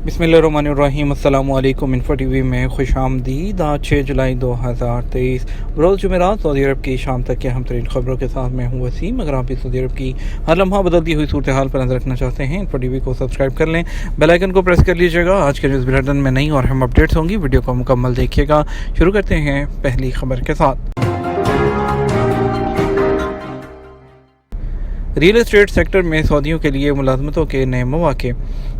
बिस्मिल्लाहिर्रहमानिर्रहीम। अस्सलामु अलैकुम। इन्फो टीवी में खुश आमदीद। आज 6 जुलाई 2023 बरोज़ जुमेरात सऊदी अरब की शाम तक के अहम तरीन खबरों के साथ मैं हूँ वसीम। अगर आप भी सऊदी अरब की हर लम्हा बदलती हुई सूरत हाल पर नजर रखना चाहते हैं, इन्फो टीवी को सब्सक्राइब कर लें, बेल आइकन को प्रेस कर लीजिएगा। आज के न्यूज़ बुलेटिन में नई और अहम अपडेट्स होंगी, वीडियो को मुकम्मल देखिएगा। शुरू करते हैं पहली खबर के साथ। रियल एस्टेट सेक्टर में सऊदियों के लिए मुलाजमतों के नए मौके।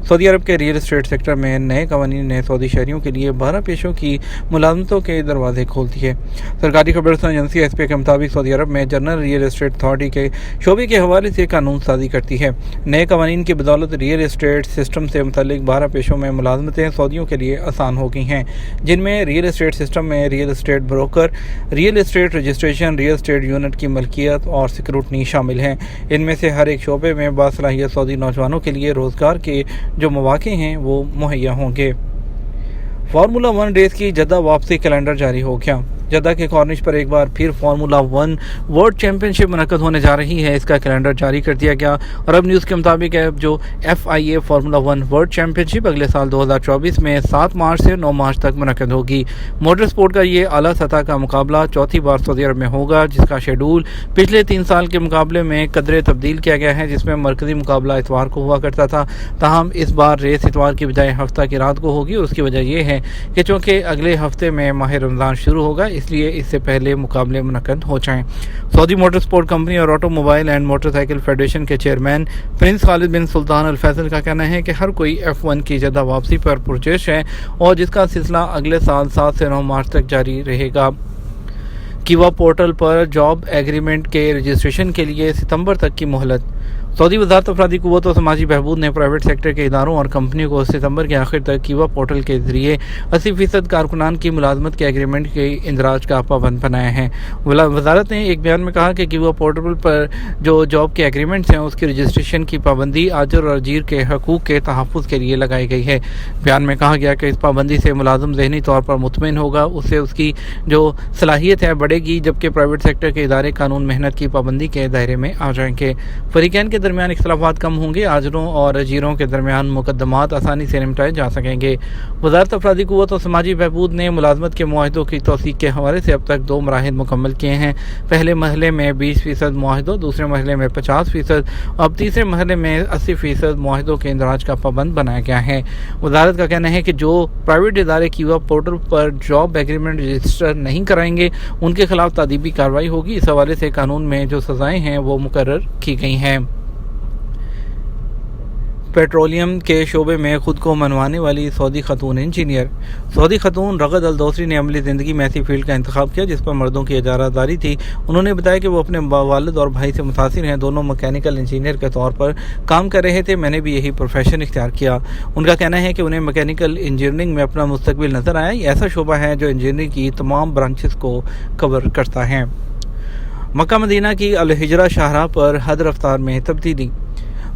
सऊदी अरब के रियल एस्टेट सेक्टर में नए कवानीन ने सऊदी शहरियों के लिए 12 पेशों की मुलाजमतों के दरवाजे खोल दिए। सरकारी खबरसां एजेंसी एसपी के मुताबिक सऊदी अरब में जनरल रियल एस्टेट अथॉरिटी के शोबे के हवाले से कानून साजी करती है। नए कवानीन की बदौलत रियल एस्टेट सिस्टम से मुतल्लिक 12 पेशों में मुलाजमतें सऊदियों के लिए आसान हो गई हैं, जिनमें रियल एस्टेट सिस्टम में real estate broker, real estate registration, real estate unit की मलकियत और सिक्योरिटी शामिल हैं। इनमें से हर एक शोबे में बासलाहियत सऊदी नौजवानों के लिए रोज़गार के जो मौके हैं वो मुहैया होंगे। फार्मूला 1 रेस की जद्दा वापसी कैलेंडर जारी हो गया। जद्दा के कॉर्निश पर एक बार फिर फार्मूला 1 वर्ल्ड चैंपियनशिप मुनक्कद होने जा रही है। इसका कैलेंडर जारी कर दिया गया। अरब न्यूज़ के मुताबिक जो FIA फार्मूला 1 वर्ल्ड चैंपियनशिप अगले साल 2024 में 7 मार्च से 9 मार्च तक मुनक्कद होगी। मोटर स्पोर्ट का ये आला सतह का मुकाबला चौथी बार सऊदी अरब में होगा, जिसका शेड्यूल पिछले 3 साल के मुकाबले में कदरे तब्दील किया गया है, जिसमें मरकजी मुकाबला इतवार को हुआ करता था। ताहम इस बार रेस इतवार की बजाय हफ्ता की रात को होगी, और उसकी वजह यह है कि चूँकि अगले हफ्ते में माह रमज़ान शुरू होगा, इसलिए इससे पहले मुकाबले मुनक्कद हो जाएं। सऊदी मोटर स्पोर्ट कंपनी और ऑटोमोबाइल एंड मोटरसाइकिल फेडरेशन के चेयरमैन प्रिंस खालिद बिन सुल्तान अल फैसल का कहना है कि हर कोई F1 की जद्दा वापसी पर पुरजोश है, और जिसका सिलसिला अगले साल 7 से 9 मार्च तक जारी रहेगा। किवा पोर्टल पर जॉब एग्रीमेंट के रजिस्ट्रेशन के लिए सितंबर तक की मोहलत। सऊदी वज़ारत अफरादी क़ुव्वत और समाजी बहबूद ने प्राइवेट सेक्टर के इदारों और कंपनियों को सितंबर के आखिर तक किवा पोर्टल के ज़रिए 80% कारकुनान की मुलाजमत के एग्रीमेंट के इंदराज का पाबंद बनाया है। वज़ारत ने एक बयान में कहा कि किवा पोर्टल पर जो जॉब के एग्रीमेंट्स हैं, उसकी रजिस्ट्रेशन की पाबंदी आजर और अजीर के हकूक़ के तहफ़्फ़ुज़ के लिए लगाई गई है। बयान में कहा गया कि इस पाबंदी से मुलाजम ज़हनी तौर पर मुतमईन होगा, उससे उसकी जो सलाहियत है बढ़ेगी, जबकि प्राइवेट सेक्टर के इदारे कानून मेहनत की पाबंदी के दायरे में आ जाएंगे। फरीकैन के दरमियान इख्तलाफात कम होंगे, आजरों और अजीरों के दरमियान मुकदमात आसानी से निपटाए जा सकेंगे। वज़ारत अफरादी क़ुव्वत और समाजी बहबूद ने मुलाजमत के मुआहदों की तौसीक़ के हवाले से अब तक 2 मराहिल मुकम्मल किए हैं। पहले मरहले में 20% मुआहदों, दूसरे मरहले में 50%, अब तीसरे मरहले में 80% मुआहदों के इंदराज का पाबंद बनाया गया है। वज़ारत का कहना है कि जो प्राइवेट इदारे किवा पोर्टल पर जॉब एग्रीमेंट रजिस्टर नहीं कराएंगे, उनके खिलाफ तादीबी कार्रवाई होगी। इस हवाले से कानून में जो सज़ाएँ हैं वो मुकर्रर की गई हैं। पेट्रोलियम के शोबे में खुद को मनवाने वाली सऊदी खतून इंजीनियर। सऊदी खतून रगद अल दोसरी ने अमली ज़िंदगी में ऐसी फील्ड का इंतखाब किया जिस पर मर्दों की इजारादारी थी। उन्होंने बताया कि वो अपने वालिद और भाई से मुतासिर हैं, दोनों मैकेनिकल इंजीनियर के तौर पर काम कर rहे थे। मैंने भी यही प्रोफेशन इख्तियार किया। उनका कहना है कि उन्हें मैकेनिकल इंजीनियरिंग में अपना मुस्तकबिल नज़र आया। ये ऐसा शोबा है जो इंजीनियरिंग की तमाम ब्रांचेस को कवर करता है। मक्का मदीना की अल हिजरा शाहराह पर हद रफ्तार में तब्दीली।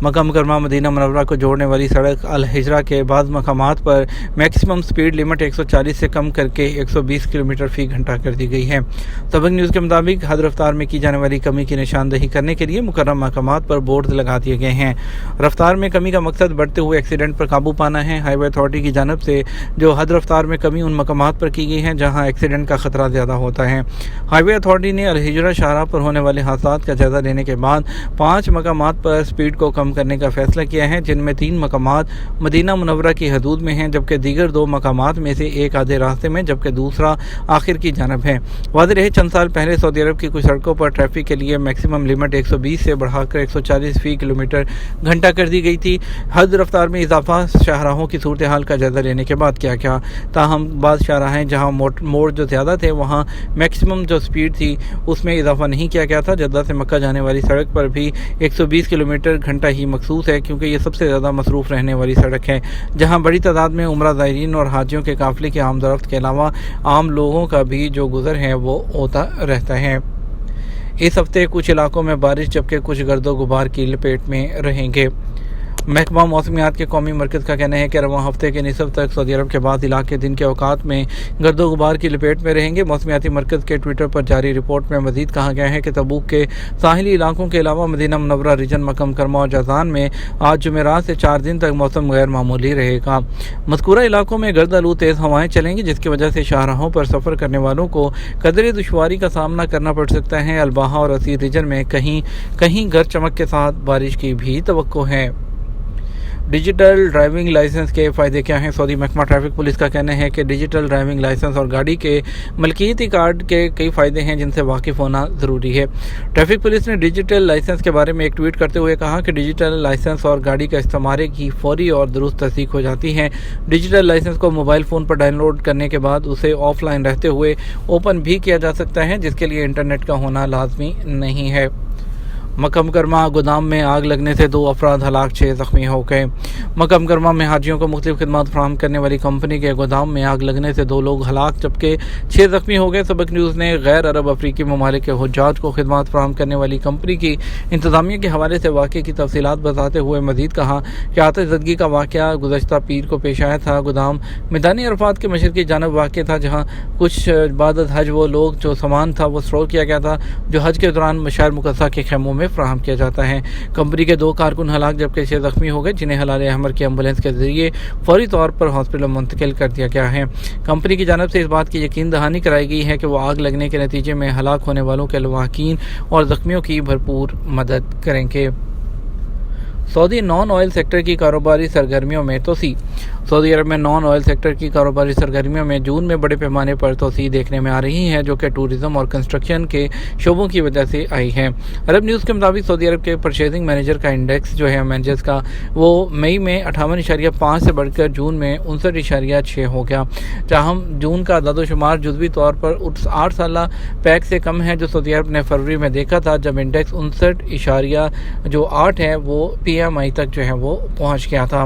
मक्का मुकरमा मदीना मुनव्वरा को जोड़ने वाली सड़क अल हिजरा के बाज़ मकामात पर मैक्सिमम स्पीड लिमिट 140 से कम करके 120 किलोमीटर फ़ी घंटा कर दी गई है। सबक न्यूज़ के मुताबिक हद रफ्तार में की जाने वाली कमी की निशानदही करने के लिए मुकर्रम मकामात पर बोर्ड लगा दिए गए हैं। रफ्तार में कमी का मकसद बढ़ते हुए एक्सीडेंट पर काबू पाना है। हाईवे अथॉरिटी की जानब से जो हद रफ्तार में कमी उन मकामात पर की गई है जहाँ एक्सीडेंट का खतरा ज़्यादा होता है। हाईवे अथॉरिटी ने अल हिजरा शाहराह पर होने वाले हादसात का जायज़ा लेने के बाद 5 मकामात पर स्पीड को कम करने का फैसला किया है, जिनमें 3 मकामात मदीना मुनव्वरा की हदूद में हैं, जबकि दीगर 2 मकामात में से एक आधे रास्ते में जबकि दूसरा आखिर की जानब है। वाज़ेह रहे चंद साल पहले सऊदी अरब की कुछ सड़कों पर ट्रैफिक के लिए मैक्सिमम लिमिट 120 से बढ़ाकर 140 फ़ी किलोमीटर घंटा कर दी गई थी। हद रफ्तार में इजाफा शाहराहों की सूरत हाल का जायज़ा लेने के बाद किया गया। ताहम बाज़ शाहराहें जहाँ मोड़ जो ज़्यादा थे वहाँ मैक्सिमम जो स्पीड थी उसमें इजाफा नहीं किया गया था। जद्दा से मक्का जाने वाली सड़क पर भी 120 किलोमीटर घंटा ही मखसूस है, क्योंकि ये सबसे ज़्यादा मसरूफ़ रहने वाली सड़क है, जहां बड़ी तादाद में उम्रा ज़ायरीन और हाजियों के काफ़िले के आमदरफ्त के अलावा आम लोगों का भी जो गुज़र है वो होता रहता है। इस हफ्ते कुछ इलाकों में बारिश जबकि कुछ गर्दो गुबार की लपेट में रहेंगे। महकमा मौसमियात के कौमी मरकज़ का कहना है कि रवां हफ्ते के निसफ तक सऊदी अरब के बाद इलाके दिन के औकात में गर्दो गुबार की लपेट में रहेंगे। मौसमियाती मरकज़ के ट्विटर पर जारी रिपोर्ट में मज़ीद कहा गया है कि तबूक के साहिली इलाकों के अलावा मदीना मुनव्वरा रीजन, मक्का मुकर्रमा और जज़ान में आज जुमेरात से 4 दिन तक मौसम गैर मामूली रहेगा। मज़कूरा इलाकों में गर्द आलू तेज़ हवाएं चलेंगी, जिसकी वजह से शाहराहों पर सफ़र करने वालों को कदरे दुश्वारी का सामना करना पड़ सकता है। अलबाहा और असीर रीजन में कहीं कहीं गरज चमक के साथ बारिश की भी तवक्को है। डिजिटल ड्राइविंग लाइसेंस के फ़ायदे क्या हैं? सऊदी महकमा ट्रैफिक पुलिस का कहना है कि डिजिटल ड्राइविंग लाइसेंस और गाड़ी के मलकियती कार्ड के कई फ़ायदे हैं जिनसे वाकिफ़ होना ज़रूरी है। ट्रैफिक पुलिस ने डिजिटल लाइसेंस के बारे में एक ट्वीट करते हुए कहा कि डिजिटल लाइसेंस और गाड़ी का इस्तेमाल की फौरी और दुरुस्त तस्दीक हो जाती है। डिजिटल लाइसेंस को मोबाइल फ़ोन पर डाउनलोड करने के बाद उसे ऑफलाइन रहते हुए ओपन भी किया जा सकता है, जिसके लिए इंटरनेट का होना लाजमी नहीं है। मक्का मुकर्रमा गोदाम में आग लगने से 2 अफराद हलाक, 6 ज़ख्मी हो गए। मक्का मुकर्रमा में हाजियों को मुख्तलिफ खिदमत फराहम करने वाली कंपनी के गोदाम में आग लगने से 2 लोग हलाक जबकि 6 ज़ख्मी हो गए। सबक न्यूज़ ने गैर अरब अफ्रीकी ममालिक के हुज्जाज को खिदमत फराहम करने वाली कंपनी की इंतज़ामिया के हवाले से वाक़े की तफसीलात बताते हुए मज़ीद कहा कि आतिशज़दगी का वाक़या गुज़श्ता पीर को पेश आया था। गोदाम मैदानी अरफात के मशरक़ी जानब वाक़ था, जहाँ कुछ बाद हज वो लोग जो सामान था वो स्टोर किया गया था, जो हज के दौरान मशार मुक़द्दसा के खेमों में फराहम किया जाता है। कंपनी के 2 कारकुन हलाक जबकि 6 ज़ख्मी हो गए, जिन्हें हलाल अहमर की एम्बुलेंस के जरिए फौरी तौर पर हॉस्पिटल मुंतकिल कर दिया गया है। कंपनी की जानब से इस बात की यकीन दहानी कराई गई है कि वो आग लगने के नतीजे में हलाक होने वालों के लवाहकीन और ज़ख्मियों की भरपूर मदद करेंगे। सऊदी नॉन ऑयल सेक्टर की कारोबारी सरगर्मियों में तोसी। सऊदी अरब में नॉन ऑयल सेक्टर की कारोबारी सरगर्मियों में जून में बड़े पैमाने पर तोसी देखने में आ रही है, जो कि टूरिज़म और कंस्ट्रक्शन के शोबों की वजह से आई है। अरब न्यूज़ के मुताबिक सऊदी अरब के परचेजिंग मैनेजर का इंडेक्स जो है मैनेजर्स का, वो मई में 58.5 से बढ़कर जून में 59.6 हो गया, जहाँ जून का अदादोशुमार जुज़वी तौर पर 8 साल पैक से कम है, जो सऊदी अरब ने फरवरी में देखा था जब इंडेक्स 59.8 है वो PMI तक जो है वो पहुँच गया था।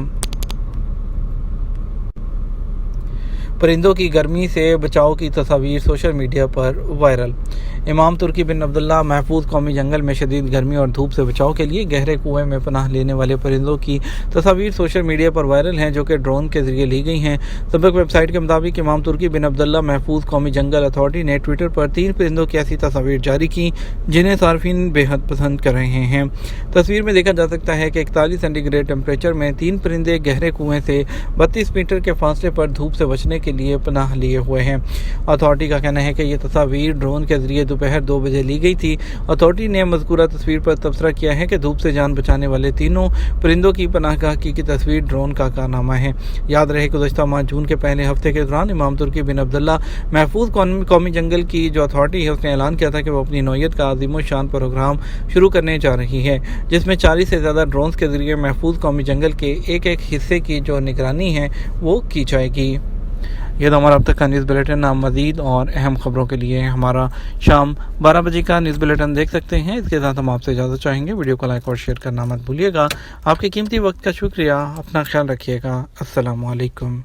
परिंदों की गर्मी से बचाव की तस्वीर सोशल मीडिया पर वायरल। इमाम तुर्की बिन अब्दुल्ला महफूज कौमी जंगल में शदीद गर्मी और धूप से बचाव के लिए गहरे कुएं में पनाह लेने वाले परिंदों की तस्वीर सोशल मीडिया पर वायरल हैं, जो कि ड्रोन के जरिए ली गई हैं। सबक वेबसाइट के मुताबिक इमाम तुर्की बिन अब्दुल्ला महफूज कौमी जंगल अथॉरिटी ने ट्विटर पर 3 परिंदों की ऐसी तस्वीर जारी की जिन्हें सार्फिन बेहद पसंद कर रहे हैं। तस्वीर में देखा जा सकता है कि 41 सेंटीग्रेड टेम्परेचर में 3 परिंदे गहरे कुएं से 32 मीटर के फासले पर धूप से बचने के लिए पनाह लिए हुए हैं। अथॉरिटी का कहना है कि यह तस्वीर ड्रोन के जरिए दोपहर 2 बजे ली गई थी। अथॉरिटी ने मज़कूरा तस्वीर पर तबसरा किया है कि धूप से जान बचाने वाले तीनों परिंदों की पनाहगाह की तस्वीर ड्रोन का कारनामा है। याद रहे गुज़श्ता माह जून के पहले हफ्ते के दौरान इमाम तुर्की बिन अब्दुल्ला महफूज कौमी जंगल की जो अथॉरिटी है उसने ऐलान किया था कि वो अपनी नौयत का अज़ीम शान प्रोग्राम शुरू करने जा रही है, जिसमें 40 से ज़्यादा ड्रोन्स के जरिए महफूज कौमी जंगल के एक हिस्से की जो निगरानी है वो की जाएगी। यह तो हमारा अब तक का न्यूज़ बुलेटिन। आप मज़ीद और अहम खबरों के लिए हमारा शाम 12 बजे का न्यूज़ बुलेटिन देख सकते हैं। इसके साथ हम आपसे इजाज़त चाहेंगे। वीडियो को लाइक और शेयर करना मत भूलिएगा। आपके कीमती वक्त का शुक्रिया। अपना ख्याल रखिएगा। अस्सलामु अलैकुम।